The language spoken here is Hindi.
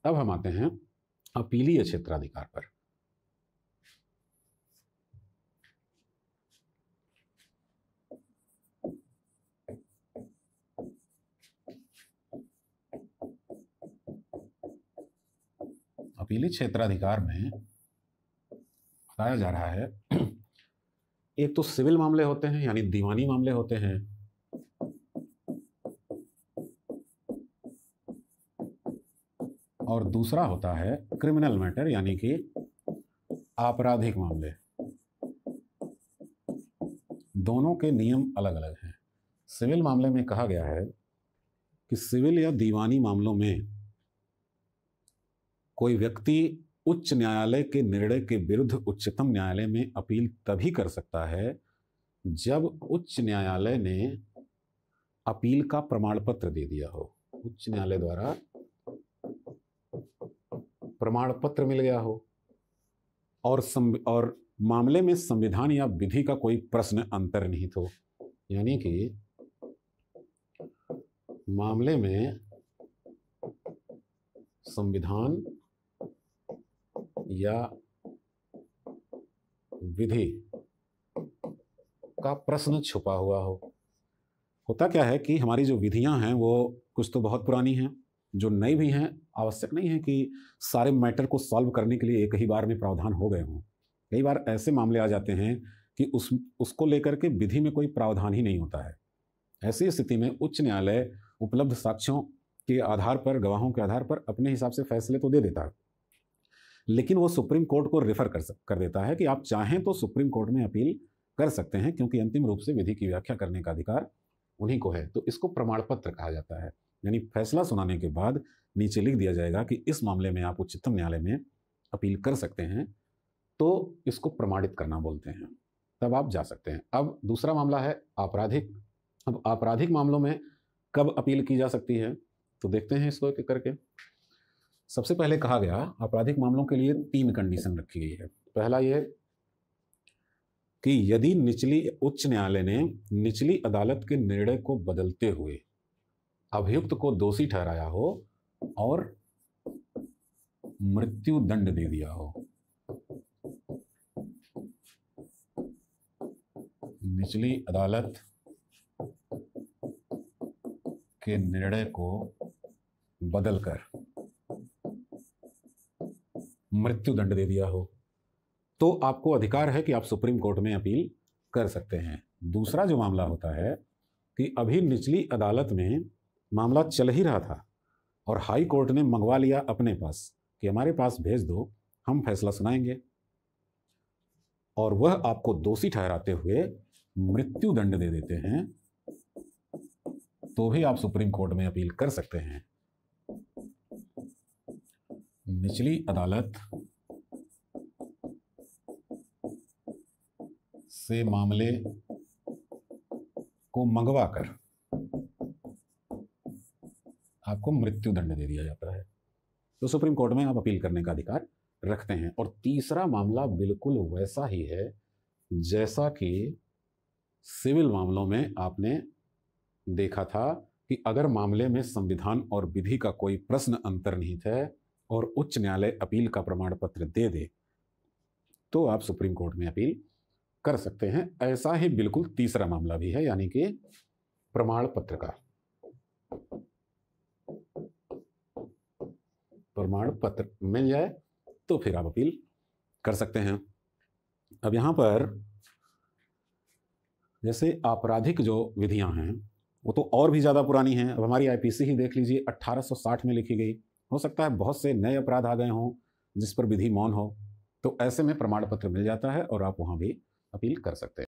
अब हम आते हैं अपीलीय क्षेत्राधिकार पर। अपीलीय क्षेत्राधिकार में बताया जा रहा है एक तो सिविल मामले होते हैं यानी दीवानी मामले होते हैं, और दूसरा होता है क्रिमिनल मैटर यानी कि आपराधिक मामले। दोनों के नियम अलग अलग हैं। सिविल मामले में कहा गया है कि सिविल या दीवानी मामलों में कोई व्यक्ति उच्च न्यायालय के निर्णय के विरुद्ध उच्चतम न्यायालय में अपील तभी कर सकता है जब उच्च न्यायालय ने अपील का प्रमाण पत्र दे दिया हो, उच्च न्यायालय द्वारा प्रमाण पत्र मिल गया हो, और मामले में संविधान या विधि का कोई प्रश्न अंतर्निहित हो। यानी कि मामले में संविधान या विधि का प्रश्न छुपा हुआ हो। होता क्या है कि हमारी जो विधियां हैं वो कुछ तो बहुत पुरानी हैं, जो नई भी हैं। आवश्यक नहीं है कि सारे मैटर को सॉल्व करने के लिए एक ही बार में प्रावधान हो गए हों। कई बार ऐसे मामले आ जाते हैं कि उसको लेकर के विधि में कोई प्रावधान ही नहीं होता है। ऐसी स्थिति में उच्च न्यायालय उपलब्ध साक्ष्यों के आधार पर, गवाहों के आधार पर अपने हिसाब से फैसले तो दे देता है, लेकिन वो सुप्रीम कोर्ट को रेफर कर देता है कि आप चाहें तो सुप्रीम कोर्ट में अपील कर सकते हैं, क्योंकि अंतिम रूप से विधि की व्याख्या करने का अधिकार उन्हीं को है। तो इसको प्रमाण पत्र कहा जाता है। यानी फैसला सुनाने के बाद नीचे लिख दिया जाएगा कि इस मामले में आप उच्चतम न्यायालय में अपील कर सकते हैं, तो इसको प्रमाणित करना बोलते हैं, तब आप जा सकते हैं। अब दूसरा मामला है आपराधिक। अब आपराधिक मामलों में कब अपील की जा सकती है, तो देखते हैं इसको एक करके। सबसे पहले कहा गया आपराधिक मामलों के लिए 3 कंडीशन रखी गई है। पहला ये कि यदि उच्च न्यायालय ने निचली अदालत के निर्णय को बदलते हुए अभियुक्त को दोषी ठहराया हो और मृत्यु दंड दे दिया हो। निचली अदालत के निर्णय को बदलकर मृत्यु दंड दे दिया हो, तो आपको अधिकार है कि आप सुप्रीम कोर्ट में अपील कर सकते हैं। दूसरा जो मामला होता है कि अभी निचली अदालत में मामला चल ही रहा था और हाई कोर्ट ने मंगवा लिया अपने पास कि हमारे पास भेज दो, हम फैसला सुनाएंगे, और वह आपको दोषी ठहराते हुए मृत्यु दंड दे देते हैं, तो भी आप सुप्रीम कोर्ट में अपील कर सकते हैं। निचली अदालत से मामले को मंगवाकर आपको मृत्यु दंड दे दिया जाता है, तो सुप्रीम कोर्ट में आप अपील करने का अधिकार रखते हैं। और तीसरा मामला बिल्कुल वैसा ही है जैसा कि सिविल मामलों में आपने देखा था कि अगर मामले में संविधान और विधि का कोई प्रश्न अंतर्निहित है और उच्च न्यायालय अपील का प्रमाण पत्र दे दे, तो आप सुप्रीम कोर्ट में अपील कर सकते हैं। ऐसा ही बिल्कुल तीसरा मामला भी है, यानी कि प्रमाण पत्र का। प्रमाण पत्र मिल जाए तो फिर आप अपील कर सकते हैं। अब यहां पर जैसे आपराधिक जो विधियां हैं वो तो और भी ज़्यादा पुरानी हैं। अब हमारी आईपीसी ही देख लीजिए, 1860 में लिखी गई। हो सकता है बहुत से नए अपराध आ गए हों जिस पर विधि मौन हो, तो ऐसे में प्रमाण पत्र मिल जाता है और आप वहाँ भी अपील कर सकते हैं।